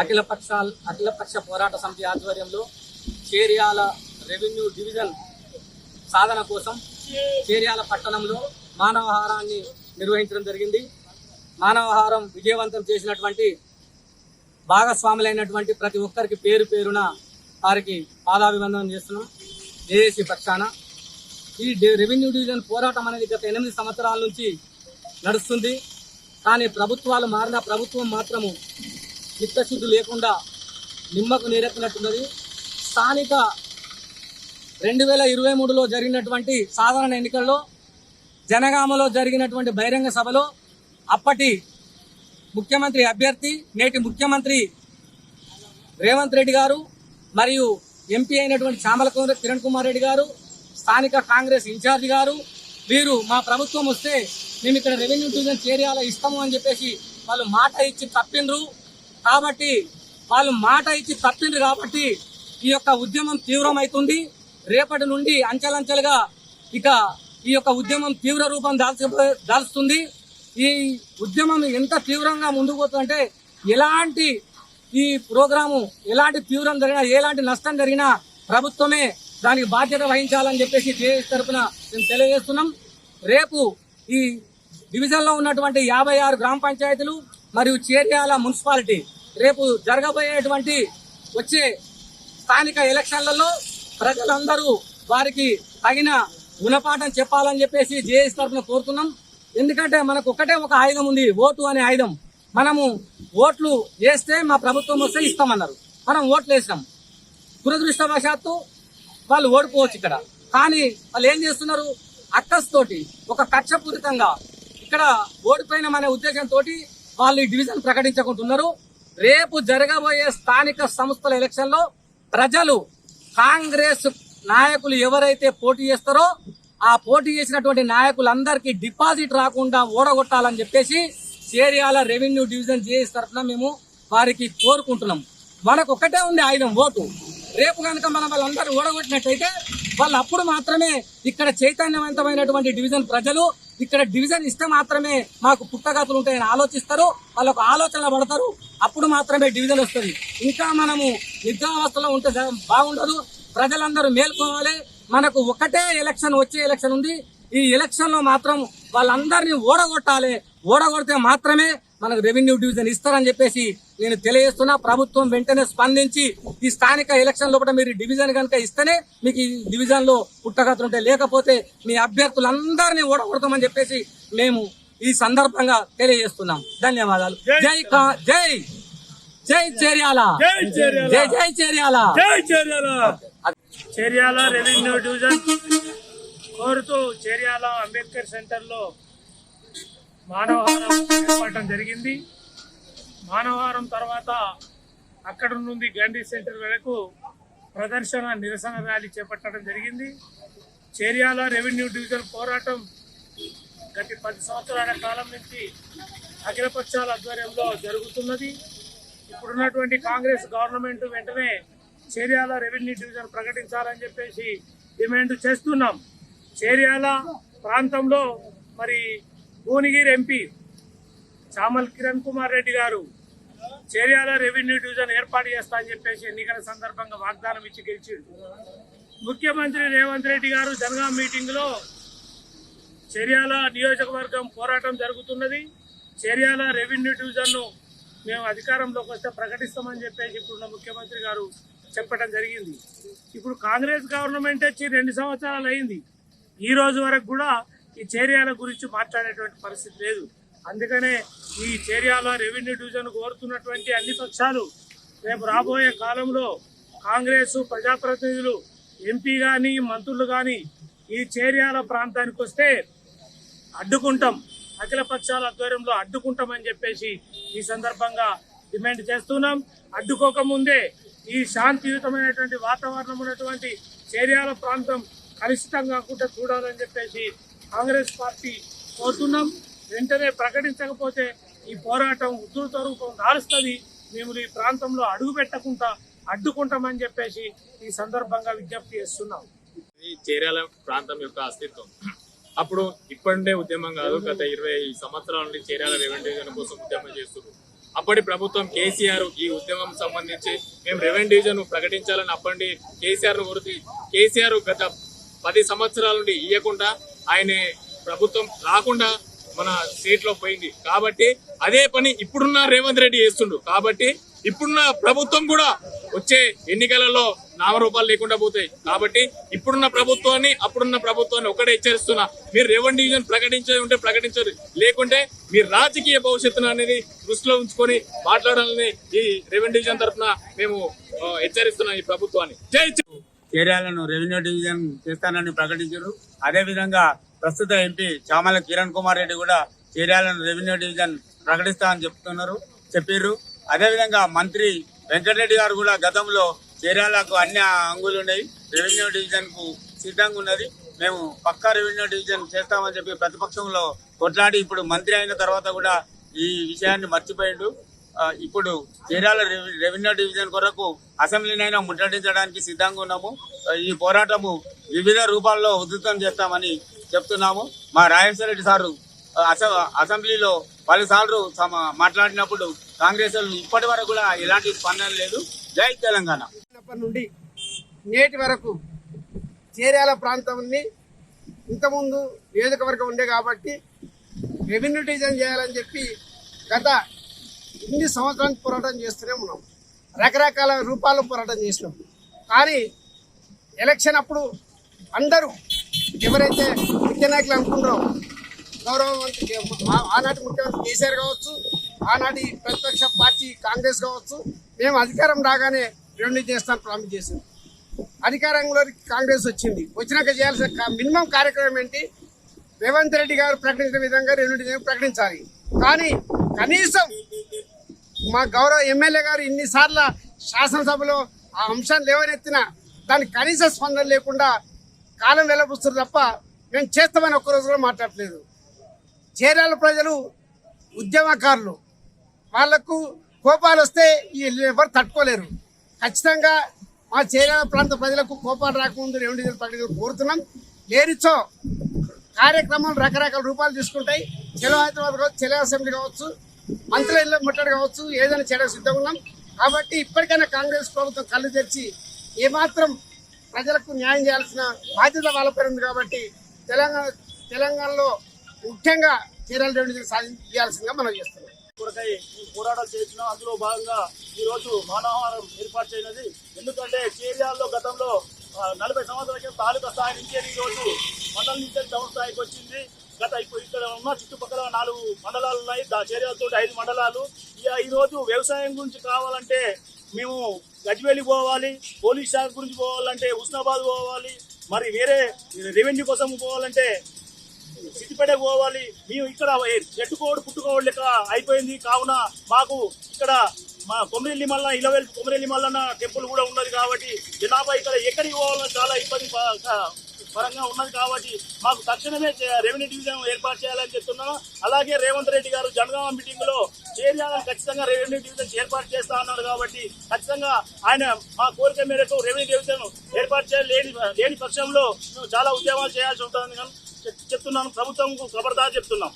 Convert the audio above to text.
అఖిలపక్ష పోరాట సమితి ఆధ్వర్యంలో చేర్యాల రెవెన్యూ డివిజన్ సాధన కోసం చేర్యాల పట్టణంలో మానవహారాన్ని నిర్వహించడం జరిగింది. మానవహారం విజయవంతం చేసినటువంటి భాగస్వాములైనటువంటి ప్రతి ఒక్కరికి పేరు పేరున వారికి పాదాభివందనం చేస్తున్నాం. ఏఏసీ పక్షాన ఈ రెవెన్యూ డివిజన్ పోరాటం అనేది గత 8 సంవత్సరాల నుంచి నడుస్తుంది. కానీ ప్రభుత్వాలు మారిన ప్రభుత్వం మాత్రము చిత్తశుద్ధి లేకుండా నిమ్మకు నీరెత్తినట్టున్నది. స్థానిక 2023లో జరిగినటువంటి సాధారణ ఎన్నికల్లో జనగామలో జరిగినటువంటి బహిరంగ సభలో అప్పటి ముఖ్యమంత్రి అభ్యర్థి నేటి ముఖ్యమంత్రి రేవంత్ రెడ్డి గారు మరియు ఎంపీ అయినటువంటి చామల కిరణ్ కుమార్ రెడ్డి గారు, స్థానిక కాంగ్రెస్ ఇన్ఛార్జి గారు, వీరు మా ప్రభుత్వం వస్తే మేము ఇక్కడ రెవెన్యూ డివిజన్ చేర్యాల ఇస్తాము అని చెప్పేసి వాళ్ళు మాట ఇచ్చి తప్పిండ్రు. కాబట్టి ఈ యొక్క ఉద్యమం తీవ్రమవుతుంది. రేపటి నుండి అంచెలంచెలుగా ఇక ఈ యొక్క ఉద్యమం తీవ్ర రూపం దాల్చుతుంది. ఈ ఉద్యమం ఎంత తీవ్రంగా ముందుకు పోతుందంటే ఎలాంటి ఈ ప్రోగ్రాము ఎలాంటి తీవ్రం జరిగినా ఎలాంటి నష్టం జరిగినా ప్రభుత్వమే దానికి బాధ్యత వహించాలని చెప్పేసి జేఏసీ తరఫున మేము తెలియజేస్తున్నాం. రేపు ఈ డివిజన్లో ఉన్నటువంటి 56 గ్రామ పంచాయతీలు మరియు చేర్యాల మున్సిపాలిటీ రేపు జరగబోయేటువంటి వచ్చే స్థానిక ఎలక్షన్లలో ప్రజలందరూ వారికి తగిన గుణపాఠం చెప్పాలని చెప్పేసి జేఏసీ తరఫున కోరుతున్నాం. ఎందుకంటే మనకు ఒకటే ఒక ఆయుధం ఉంది, ఓటు అనే ఆయుధం. మనము ఓట్లు వేస్తే మా ప్రభుత్వం వస్తే ఇస్తామన్నారు, మనం ఓట్లు వేసినాం. దురదృష్టవశాత్తు వాళ్ళు ఓడిపోవచ్చు ఇక్కడ. కానీ వాళ్ళు ఏం చేస్తున్నారు, అక్కస్తోటి ఒక కక్షపూరితంగా ఇక్కడ ఓడిపోయినామనే ఉద్దేశంతో వాళ్ళు ఈ డివిజన్ ప్రకటించుకుంటున్నారు. రేపు జరగబోయే స్థానిక సంస్థల ఎలక్షన్ లో ప్రజలు కాంగ్రెస్ నాయకులు ఎవరైతే పోటీ చేస్తారో ఆ పోటీ చేసినటువంటి నాయకులందరికీ డిపాజిట్ రాకుండా ఓడగొట్టాలని చెప్పేసి చేర్యాల రెవెన్యూ డివిజన్ జేఏసీ తరఫున మేము వారికి కోరుకుంటున్నాం. మనకు ఒకటే ఉంది ఆయుధం, ఓటు. రేపు కనుక మనం వాళ్ళందరూ ఓడగొట్టినట్టయితే వాళ్ళు అప్పుడు మాత్రమే ఇక్కడ చైతన్యవంతమైనటువంటి డివిజన్ ప్రజలు ఇక్కడ డివిజన్ ఇస్తే మాత్రమే మాకు పుట్టగతులు ఉంటాయని ఆలోచిస్తారు. వాళ్ళకు ఆలోచన పడతారు. అప్పుడు మాత్రమే డివిజన్ వస్తుంది. ఇంకా మనము నిద్రావస్థలో ఉంటే బాగుండదు. ప్రజలందరూ మేల్కోవాలి. మనకు ఒకటే ఎలక్షన్, వచ్చే ఎలక్షన్ ఉంది. ఈ ఎలక్షన్ లో మాత్రం వాళ్ళందరినీ ఓడగొట్టాలి. ఓడగొడితే మాత్రమే మనకు రెవెన్యూ డివిజన్ ఇస్తారని చెప్పేసి నేను తెలియజేస్తున్నా. ప్రభుత్వం వెంటనే స్పందించి ఈ స్థానిక ఎలక్షన్ లోపల మీరు డివిజన్ కనుక ఇస్తేనే మీకు ఈ డివిజన్ లో పుట్టగతులు ఉంటాయి, లేకపోతే మీ అభ్యర్థులందరినీ ఓడగొడతామని చెప్పేసి మేము ఈ సందర్భంగా తెలియజేస్తున్నాం. ధన్యవాదాలు. జై చేర్యాల, జై చేర్యాల. చేర్యాల రెవెన్యూ డివిజన్ కోరుతూ చేర్యాల అంబేద్కర్ సెంటర్ లో మానవహారం ఏర్పడటం జరిగింది. మానవహారం తర్వాత అక్కడ నుండి గాంధీ సెంటర్ వరకు ప్రదర్శన నిరసన ర్యాలీ చేపట్టడం జరిగింది. చేర్యాల రెవెన్యూ డివిజన్ పోరాటం గత 10 సంవత్సరాల కాలం నుంచి అఖిలపక్షాల ఆధ్వర్యంలో జరుగుతున్నది. ఇప్పుడున్నటువంటి కాంగ్రెస్ గవర్నమెంట్ వెంటనే చేర్యాల రెవెన్యూ డివిజన్ ప్రకటించాలని చెప్పేసి డిమాండ్ చేస్తున్నాం. చేర్యాల ప్రాంతంలో మరి భువనగిరి ఎంపీ చామల్ కిరణ్ కుమార్ రెడ్డి గారు చేర్యాల రెవెన్యూ డివిజన్ ఏర్పాటు చేస్తా అని చెప్పేసి ఎన్నికల సందర్భంగా వాగ్దానం ఇచ్చి గెలిచిండు. ముఖ్యమంత్రి రేవంత్ రెడ్డి గారు జనగాం మీటింగ్ లో చేర్యాల నియోజకవర్గం పోరాటం జరుగుతున్నది, చేర్యాల రెవెన్యూ డివిజన్ ను మేము అధికారంలోకి వస్తే ప్రకటిస్తామని చెప్పేసి ఇప్పుడున్న ముఖ్యమంత్రి గారు చెప్పడం జరిగింది. ఇప్పుడు కాంగ్రెస్ గవర్నమెంట్ వచ్చి 2 సంవత్సరాలు అయింది. ఈ రోజు వరకు కూడా ఈ చేర్యాల గురించి మాట్లాడేటువంటి పరిస్థితి లేదు. అందుకనే ఈ చేర్యాల రెవెన్యూ డివిజన్ కోరుతున్నటువంటి అన్ని పక్షాలు రేపు రాబోయే కాలంలో కాంగ్రెస్ ప్రజాప్రతినిధులు, ఎంపీ కానీ మంత్రులు కానీ ఈ చేర్యాల ప్రాంతానికి వస్తే అడ్డుకుంటాం, అఖిల పక్షాల ఆధ్వర్యంలో అడ్డుకుంటామని చెప్పేసి ఈ సందర్భంగా డిమాండ్ చేస్తున్నాం. అడ్డుకోకముందే ఈ శాంతియుతమైనటువంటి వాతావరణం ఉన్నటువంటి చేర్యాల ప్రాంతం కలుషితం కాకుండా చూడాలని చెప్పేసి కాంగ్రెస్ పార్టీ కోరుతున్నాం. వెంటనే ప్రకటించకపోతే ఈ పోరాటం ఉధృత రూపం దాల్స్తుంది. మేము ఈ ప్రాంతంలో అడుగు పెట్టకుండా అడ్డుకుంటామని చెప్పేసి ఈ సందర్భంగా విజ్ఞప్తి చేస్తున్నాం. ఈ చేర్యాల ప్రాంతం యొక్క అస్తిత్వం అప్పుడు ఇప్పటికే ఉద్యమం కాదు, గత 20 సంవత్సరాల నుండి చేర్యాల రెవెన్యూ డివిజన్ కోసం ఉద్యమం చేస్తున్నారు. అప్పటి ప్రభుత్వం కేసీఆర్ ఈ ఉద్యమం సంబంధించి మేము రెవెన్యూ డివిజన్ ప్రకటించాలని అప్పటి కేసీఆర్ ను కోరితే కేసీఆర్ గత 10 సంవత్సరాల నుండి ఇవ్వకుండా ఆయన ప్రభుత్వం రాకుండా మన స్టేట్ లో పోయింది. కాబట్టి అదే పని ఇప్పుడున్న రేవంత్ రెడ్డి చేస్తుండు. కాబట్టి ఇప్పుడున్న ప్రభుత్వం కూడా వచ్చే ఎన్నికలలో నామరూపాలు లేకుండా పోతాయి. కాబట్టి ఇప్పుడున్న ప్రభుత్వాన్ని అప్పుడున్న ప్రభుత్వాన్ని ఒకటే హెచ్చరిస్తున్నా, మీరు రెవెన్యూ డివిజన్ ప్రకటించేది ఉంటే ప్రకటించరు, లేకుంటే మీ రాజకీయ భవిష్యత్తును అనేది దృష్టిలో ఉంచుకొని మాట్లాడాలని ఈ రెవెన్యూ డివిజన్ తరఫున మేము హెచ్చరిస్తున్నాం ఈ ప్రభుత్వాన్ని. జై ఏరియాలను రెవెన్యూ డివిజన్ చేస్తానని ప్రకటించారు. అదేవిధంగా ప్రస్తుత ఎంపీ చామల కిరణ్ కుమార్ రెడ్డి కూడా ఏరియాలను రెవెన్యూ డివిజన్ ప్రకటిస్తామని చెప్పారు. అదేవిధంగా మంత్రి వెంకటరెడ్డి గారు కూడా గతంలో ఏరియాలకు అన్ని అంగులు ఉన్నాయి, రెవెన్యూ డివిజన్ కు సిద్ధంగా ఉన్నది, మేము పక్కా రెవెన్యూ డివిజన్ చేస్తామని చెప్పి ప్రతిపక్షంలో కొట్లాడి ఇప్పుడు మంత్రి అయిన తర్వాత కూడా ఈ విషయాన్ని మర్చిపోయిండు. ఇప్పుడు చీరాల రెవెన్యూ డివిజన్ కొరకు అసెంబ్లీనైనా ముట్టడించడానికి సిద్ధంగా ఉన్నాము. ఈ పోరాటము వివిధ రూపాల్లో ఉధృతం చేస్తామని చెప్తున్నాము. మా రాజేశ్వర రెడ్డి సారు అసెంబ్లీలో పలుసార్లు మాట్లాడినప్పుడు కాంగ్రెస్ ఇప్పటి వరకు కూడా ఎలాంటి స్పందన లేదు. జై తెలంగాణ. నుండి నేటి వరకు చీరాల ప్రాంతాన్ని ఇంతకుముందు నియోజకవర్గం ఉండే కాబట్టి రెవెన్యూ డివిజన్ చేయాలని చెప్పి గత ఇన్ని సంవత్సరానికి పోరాటం చేస్తూనే ఉన్నాం. రకరకాల రూపాల్లో పోరాటం చేసినాం. కానీ ఎలక్షన్ అప్పుడు అందరూ ఎవరైతే ముఖ్య నాయకులు అనుకున్నారో గౌరవమంత్రి ఆనాటి ముఖ్యమంత్రి కేసీఆర్ కావచ్చు, ఆనాటి ప్రతిపక్ష పార్టీ కాంగ్రెస్ కావచ్చు, మేము అధికారం రాగానే రెవెన్యూ చేస్తాను ప్రామిస్ చేసింది. అధికారంలోకి కాంగ్రెస్ వచ్చింది. వచ్చినాక చేయాల్సిన మినిమం కార్యక్రమం ఏంటి? రేవంత్ రెడ్డి గారు ప్రకటించిన విధంగా రెవెన్యూ డివిజన్ ప్రకటించాలి. కానీ కనీసం మా గౌరవ ఎమ్మెల్యే గారు ఇన్నిసార్లు శాసనసభలో ఆ అంశాన్ని లేవనెత్తినా దానికి కనీస స్పందన లేకుండా కాలం వెల్లబుస్తారు తప్ప మేము చేస్తామని ఒక్కరోజు కూడా మాట్లాడలేదు. చీరాల ప్రజలు ఉద్యమకారులు, వాళ్లకు కోపాలు వస్తే ఎవరు తట్టుకోలేరు. ఖచ్చితంగా మా చీరాల ప్రాంత ప్రజలకు కోపాలు రాకముందు రెవెన్యూ డివిజన్ ప్రకటన కోరుతున్నాం. లేనిచో కార్యక్రమాలు రకరకాల రూపాలు తీసుకుంటాయి. చెలో హైదరాబాద్ కావచ్చు, చెలో అసెంబ్లీ కావచ్చు, మంత్రుల ఇళ్ళ ముట్టడి కావచ్చు, ఏదైనా చేయడానికి సిద్ధంగా ఉన్నాం. కాబట్టి ఇప్పటికైనా కాంగ్రెస్ ప్రభుత్వం కళ్ళు తెరిచి ఏమాత్రం ప్రజలకు న్యాయం చేయాల్సిన బాధ్యత వాళ్ళపై ఉంది. కాబట్టి తెలంగాణలో ముఖ్యంగా చీరాల రెవెన్యూ సాధించాల్సిందిగా మనం చేస్తున్నాం. కొరకై పోరాటాలు చేసినాం. అందులో భాగంగా ఈరోజు మానవహారం ఏర్పాటు చేయనది. ఎందుకంటే చీరాల్లో గతంలో 40 సంవత్సరాల క్రితం తాలూకా స్థాయి నుంచి ఈరోజు మండలం నుంచి టౌన్ స్థాయికి వచ్చింది. ఇప్పుడు ఇక్కడ ఉన్న చుట్టుపక్కల 4 మండలాలు ఉన్నాయి. చీరాలతో 5 మండలాలు. ఈరోజు వ్యవసాయం గురించి కావాలంటే మేము గజ్వేలి పోవాలి, పోలీస్ శాఖ గురించి పోవాలంటే హుస్నాబాద్ పోవాలి, మరి వేరే రెవెన్యూ కోసం పోవాలంటే సిద్దిపేటకు పోవాలి. మేము ఇక్కడ చెట్టుకోడు పుట్టుకోడు లెక్క అయిపోయింది. కావున మాకు ఇక్కడ మా కొమరెల్లి మల్ల ఇలవేల్ కొమరెల్లి మల్లన్న టెంపుల్ కూడా ఉన్నది. కాబట్టి జనాభా ఇక్కడ ఎక్కడికి పోవాలన్నా చాలా ఇబ్బంది పరంగా ఉన్నది. కాబట్టి మాకు తక్షణమే రెవెన్యూ డివిజన్ ఏర్పాటు చేయాలని చెప్తున్నాను. అలాగే రేవంత్ రెడ్డి గారు జనగామ మీటింగ్ లో చేరియాలని ఖచ్చితంగా రెవెన్యూ డివిజన్ ఏర్పాటు చేస్తా అన్నారు. కాబట్టి ఖచ్చితంగా ఆయన మా కోరిక మేరకు రెవెన్యూ డివిజన్ ఏర్పాటు లేని పక్షంలో మేము చాలా ఉద్యమాలు చేయాల్సి ఉంటుందని చెప్తున్నాను. ప్రభుత్వం ఖబర్దార్ చెప్తున్నాం.